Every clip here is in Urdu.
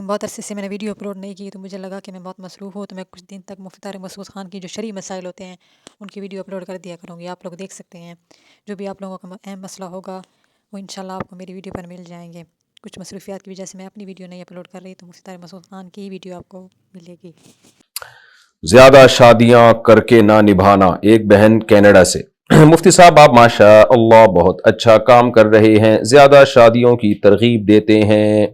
بہت عرصے سے میں نے ویڈیو اپلوڈ نہیں کی، تو مجھے لگا کہ میں بہت مصروف ہوں، تو میں کچھ دن تک مفتی طارق مسعود خان کی جو شرعی مسائل ہوتے ہیں ان کی ویڈیو اپلوڈ کر دیا کروں گی. آپ لوگ دیکھ سکتے ہیں. جو بھی آپ لوگوں کا اہم مسئلہ ہوگا وہ انشاءاللہ آپ کو میری ویڈیو پر مل جائیں گے. کچھ مصروفیات کی وجہ سے میں اپنی ویڈیو نہیں اپلوڈ کر رہی، تو مفتی طارق مسعود خان کی ویڈیو آپ کو ملے گی. زیادہ شادیاں کر کے نہ نبھانا. ایک بہن کینیڈا سے. مفتی صاحب آپ ماشاء اللہ بہت اچھا کام کر رہے ہیں، زیادہ شادیوں کی ترغیب دیتے ہیں،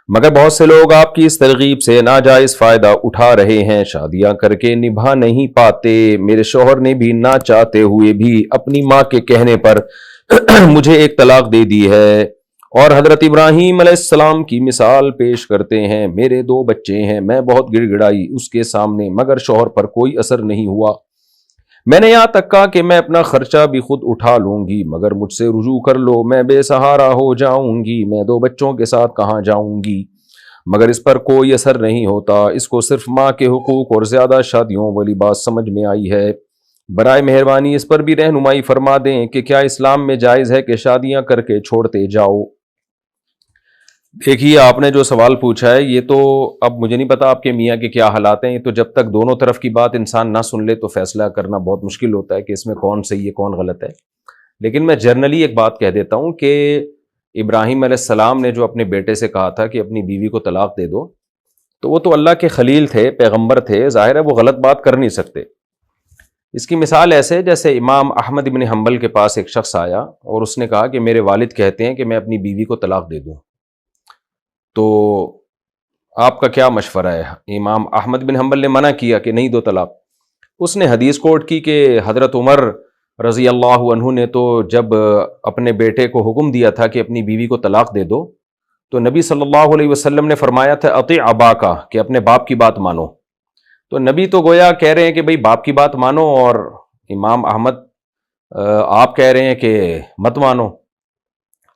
مگر بہت سے لوگ آپ کی اس ترغیب سے ناجائز فائدہ اٹھا رہے ہیں، شادیاں کر کے نبھا نہیں پاتے. میرے شوہر نے بھی نہ چاہتے ہوئے بھی اپنی ماں کے کہنے پر مجھے ایک طلاق دے دی ہے، اور حضرت ابراہیم علیہ السلام کی مثال پیش کرتے ہیں. میرے 2 بچے ہیں، میں بہت گڑ گڑائی اس کے سامنے، مگر شوہر پر کوئی اثر نہیں ہوا. میں نے یہاں تک کہا کہ میں اپنا خرچہ بھی خود اٹھا لوں گی، مگر مجھ سے رجوع کر لو، میں بے سہارا ہو جاؤں گی، میں 2 بچوں کے ساتھ کہاں جاؤں گی. مگر اس پر کوئی اثر نہیں ہوتا. اس کو صرف ماں کے حقوق اور زیادہ شادیوں والی بات سمجھ میں آئی ہے. برائے مہربانی اس پر بھی رہنمائی فرما دیں کہ کیا اسلام میں جائز ہے کہ شادیاں کر کے چھوڑتے جاؤ. دیکھیے، آپ نے جو سوال پوچھا ہے یہ تو اب مجھے نہیں پتا آپ کے میاں کے کیا حالات ہیں. یہ تو جب تک دونوں طرف کی بات انسان نہ سن لے تو فیصلہ کرنا بہت مشکل ہوتا ہے کہ اس میں کون صحیح ہے کون غلط ہے. لیکن میں جنرلی ایک بات کہہ دیتا ہوں کہ ابراہیم علیہ السلام نے جو اپنے بیٹے سے کہا تھا کہ اپنی بیوی کو طلاق دے دو، تو وہ تو اللہ کے خلیل تھے، پیغمبر تھے، ظاہر ہے وہ غلط بات کر نہیں سکتے. اس کی مثال ایسے جیسے امام احمد بن حنبل کے پاس ایک شخص آیا اور اس نے کہا کہ میرے والد کہتے ہیں کہ میں اپنی بیوی کو طلاق دے دوں، تو آپ کا کیا مشورہ ہے؟ امام احمد بن حنبل نے منع کیا کہ نہیں دو طلاق. اس نے حدیث کوٹ کی کہ حضرت عمر رضی اللہ عنہ نے تو جب اپنے بیٹے کو حکم دیا تھا کہ اپنی بیوی کو طلاق دے دو، تو نبی صلی اللہ علیہ وسلم نے فرمایا تھا اطیع اباکا، کہ اپنے باپ کی بات مانو. تو نبی تو گویا کہہ رہے ہیں کہ بھئی باپ کی بات مانو، اور امام احمد آپ کہہ رہے ہیں کہ مت مانو.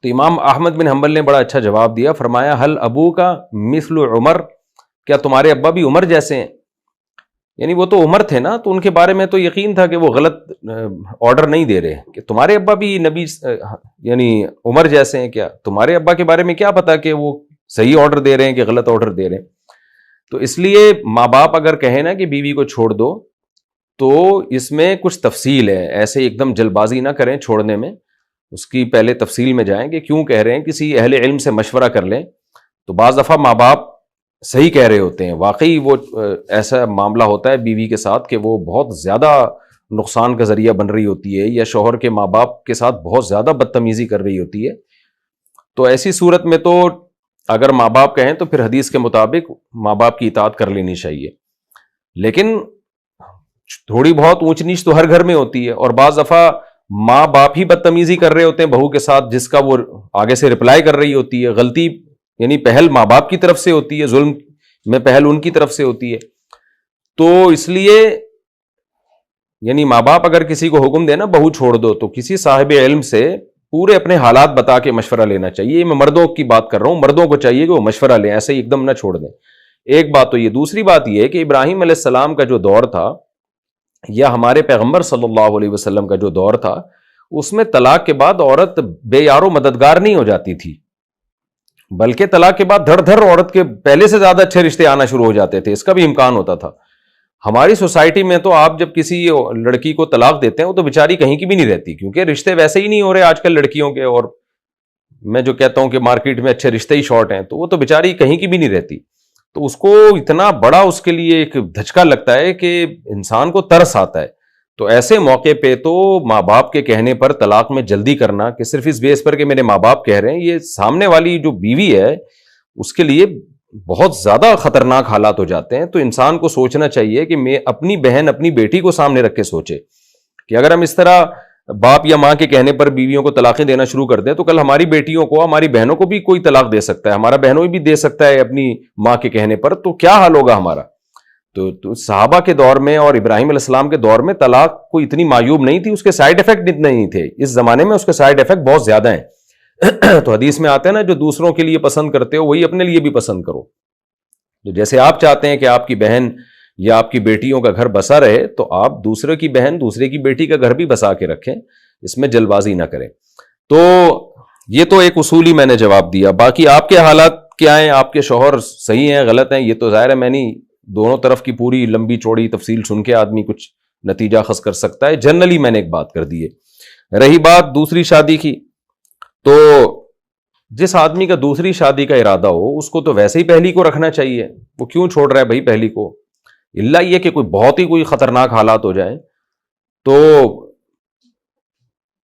تو امام احمد بن حنبل نے بڑا اچھا جواب دیا، فرمایا حل ابو کا مثل عمر، کیا تمہارے ابا بھی عمر جیسے ہیں؟ یعنی وہ تو عمر تھے نا، تو ان کے بارے میں تو یقین تھا کہ وہ غلط آرڈر نہیں دے رہے. کہ تمہارے ابا بھی نبی یعنی عمر جیسے ہیں، کیا تمہارے ابا کے بارے میں کیا پتا کہ وہ صحیح آرڈر دے رہے ہیں کہ غلط آرڈر دے رہے ہیں. تو اس لیے ماں باپ اگر کہیں نا کہ بیوی کو چھوڑ دو، تو اس میں کچھ تفصیل ہے، ایسے ایک دم جلد بازی نہ کریں چھوڑنے میں، اس کی پہلے تفصیل میں جائیں کہ کیوں کہہ رہے ہیں، کسی اہل علم سے مشورہ کر لیں. تو بعض دفعہ ماں باپ صحیح کہہ رہے ہوتے ہیں، واقعی وہ ایسا معاملہ ہوتا ہے بیوی کے ساتھ کہ وہ بہت زیادہ نقصان کا ذریعہ بن رہی ہوتی ہے، یا شوہر کے ماں باپ کے ساتھ بہت زیادہ بدتمیزی کر رہی ہوتی ہے. تو ایسی صورت میں تو اگر ماں باپ کہیں تو پھر حدیث کے مطابق ماں باپ کی اطاعت کر لینی چاہیے. لیکن تھوڑی بہت اونچ نیچ تو ہر گھر میں ہوتی ہے، اور بعض دفعہ ماں باپ ہی بدتمیزی کر رہے ہوتے ہیں بہو کے ساتھ، جس کا وہ آگے سے رپلائی کر رہی ہوتی ہے. غلطی یعنی پہل ماں باپ کی طرف سے ہوتی ہے، ظلم میں پہل ان کی طرف سے ہوتی ہے. تو اس لیے یعنی ماں باپ اگر کسی کو حکم دے نا بہو چھوڑ دو، تو کسی صاحب علم سے پورے اپنے حالات بتا کے مشورہ لینا چاہیے. میں مردوں کی بات کر رہا ہوں، مردوں کو چاہیے کہ وہ مشورہ لیں، ایسے ہی ایک دم نہ چھوڑ دیں. ایک بات تو یہ. دوسری بات یہ ہے کہ ابراہیم علیہ السلام کا جو دور تھا، یا ہمارے پیغمبر صلی اللہ علیہ وسلم کا جو دور تھا، اس میں طلاق کے بعد عورت بے یار و مددگار نہیں ہو جاتی تھی، بلکہ طلاق کے بعد دھڑ دھڑ عورت کے پہلے سے زیادہ اچھے رشتے آنا شروع ہو جاتے تھے. اس کا بھی امکان ہوتا تھا. ہماری سوسائٹی میں تو آپ جب کسی لڑکی کو طلاق دیتے ہیں وہ تو بیچاری کہیں کی بھی نہیں رہتی، کیونکہ رشتے ویسے ہی نہیں ہو رہے آج کل لڑکیوں کے. اور میں جو کہتا ہوں کہ مارکیٹ میں اچھے رشتے ہی شارٹ ہیں، تو وہ تو بیچاری کہیں کی بھی نہیں رہتی. تو اس کو اتنا بڑا اس کے لیے ایک دھچکا لگتا ہے کہ انسان کو ترس آتا ہے. تو ایسے موقع پہ تو ماں باپ کے کہنے پر طلاق میں جلدی کرنا، کہ صرف اس بیس پر کہ میرے ماں باپ کہہ رہے ہیں، یہ سامنے والی جو بیوی ہے اس کے لیے بہت زیادہ خطرناک حالات ہو جاتے ہیں. تو انسان کو سوچنا چاہیے کہ میں اپنی بہن اپنی بیٹی کو سامنے رکھ کے سوچے کہ اگر ہم اس طرح باپ یا ماں کے کہنے پر بیویوں کو طلاقیں دینا شروع کر دیں تو کل ہماری بیٹیوں کو، ہماری بہنوں کو بھی کوئی طلاق دے سکتا ہے، ہمارا بہنوں بھی دے سکتا ہے اپنی ماں کے کہنے پر. تو کیا حال ہوگا ہمارا؟ تو صحابہ کے دور میں اور ابراہیم علیہ السلام کے دور میں طلاق کوئی اتنی معیوب نہیں تھی، اس کے سائیڈ ایفیکٹ اتنے نہیں تھے. اس زمانے میں اس کے سائیڈ ایفیکٹ بہت زیادہ ہیں. تو حدیث میں آتے ہیں نا، جو دوسروں کے لیے پسند کرتے ہو وہی اپنے لیے بھی پسند کرو. تو جیسے آپ چاہتے ہیں کہ آپ کی بہن یا آپ کی بیٹیوں کا گھر بسا رہے، تو آپ دوسرے کی بہن دوسرے کی بیٹی کا گھر بھی بسا کے رکھیں، اس میں جلد بازی نہ کریں. تو یہ تو ایک اصولی میں نے جواب دیا. باقی آپ کے حالات کیا ہیں آپ کے شوہر صحیح ہیں غلط ہیں یہ تو ظاہر ہے میں نہیں دونوں طرف کی پوری لمبی چوڑی تفصیل سن کے آدمی کچھ نتیجہ خاص کر سکتا ہے. جنرلی میں نے ایک بات کر دی ہے. رہی بات دوسری شادی کی، تو جس آدمی کا دوسری شادی کا ارادہ ہو اس کو تو ویسے ہی پہلی کو رکھنا چاہیے. وہ کیوں چھوڑ رہا ہے بھائی پہلی کو؟ الا یہ کہ کوئی بہت ہی کوئی خطرناک حالات ہو جائیں تو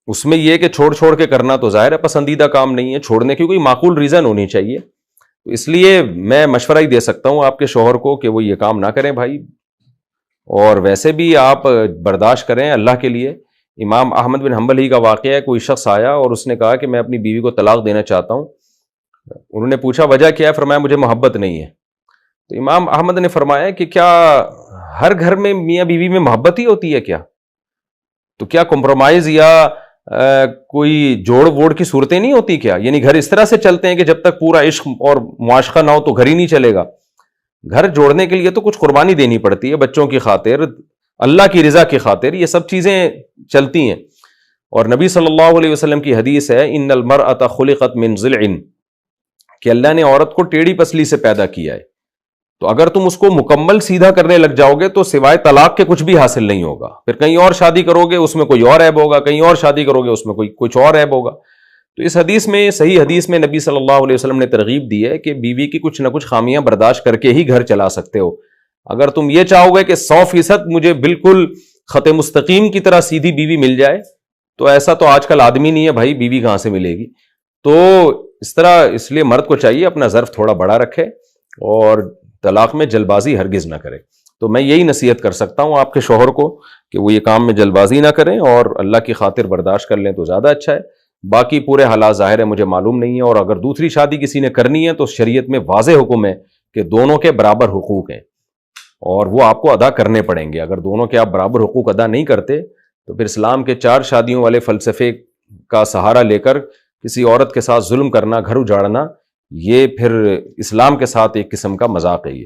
اس میں یہ کہ چھوڑ کے کرنا تو ظاہر ہے پسندیدہ کام نہیں ہے. چھوڑنے کی کوئی معقول ریزن ہونی چاہیے. تو اس لیے میں مشورہ ہی دے سکتا ہوں آپ کے شوہر کو کہ وہ یہ کام نہ کریں بھائی. اور ویسے بھی آپ برداشت کریں اللہ کے لیے. امام احمد بن حنبل ہی کا واقعہ ہے، کوئی شخص آیا اور اس نے کہا کہ میں اپنی بیوی کو طلاق دینا چاہتا ہوں. انہوں نے پوچھا وجہ کیا ہے؟ فرمایا مجھے محبت نہیں ہے. تو امام احمد نے فرمایا کہ کیا ہر گھر میں میاں بیوی میں محبت ہی ہوتی ہے کیا؟ تو کیا کمپرومائز یا کوئی جوڑ ووڑ کی صورتیں نہیں ہوتی کیا؟ یعنی گھر اس طرح سے چلتے ہیں کہ جب تک پورا عشق اور معاشقہ نہ ہو تو گھر ہی نہیں چلے گا. گھر جوڑنے کے لیے تو کچھ قربانی دینی پڑتی ہے، بچوں کی خاطر، اللہ کی رضا کی خاطر، یہ سب چیزیں چلتی ہیں. اور نبی صلی اللہ علیہ وسلم کی حدیث ہے ان المرأة خلقت من ضلع، کہ اللہ نے عورت کو ٹیڑھی پسلی سے پیدا کیا ہے. تو اگر تم اس کو مکمل سیدھا کرنے لگ جاؤ گے تو سوائے طلاق کے کچھ بھی حاصل نہیں ہوگا. پھر کہیں اور شادی کرو گے اس میں کوئی اور عیب ہوگا، کہیں اور شادی کرو گے اس میں کچھ اور عیب ہوگا. تو اس حدیث میں، صحیح حدیث میں نبی صلی اللہ علیہ وسلم نے ترغیب دی ہے کہ بیوی کی کچھ نہ کچھ خامیاں برداشت کر کے ہی گھر چلا سکتے ہو. اگر تم یہ چاہو گے کہ 100% مجھے بالکل خط مستقیم کی طرح سیدھی بیوی مل جائے، تو ایسا تو آج کل آدمی نہیں ہے بھائی، بیوی کہاں سے ملے گی؟ تو اس طرح اس لیے مرد کو چاہیے اپنا ظرف تھوڑا بڑا رکھے اور طلاق میں جلد بازی ہرگز نہ کرے. تو میں یہی نصیحت کر سکتا ہوں آپ کے شوہر کو کہ وہ یہ کام میں جلد بازی نہ کریں اور اللہ کی خاطر برداشت کر لیں تو زیادہ اچھا ہے. باقی پورے حالات ظاہر ہے مجھے معلوم نہیں ہے. اور اگر دوسری شادی کسی نے کرنی ہے تو شریعت میں واضح حکم ہے کہ دونوں کے برابر حقوق ہیں اور وہ آپ کو ادا کرنے پڑیں گے. اگر دونوں کے آپ برابر حقوق ادا نہیں کرتے تو پھر اسلام کے 4 شادیوں والے فلسفے کا سہارا لے کر کسی عورت کے ساتھ ظلم کرنا، گھر اجاڑنا، یہ پھر اسلام کے ساتھ ایک قسم کا مذاق ہے. یہ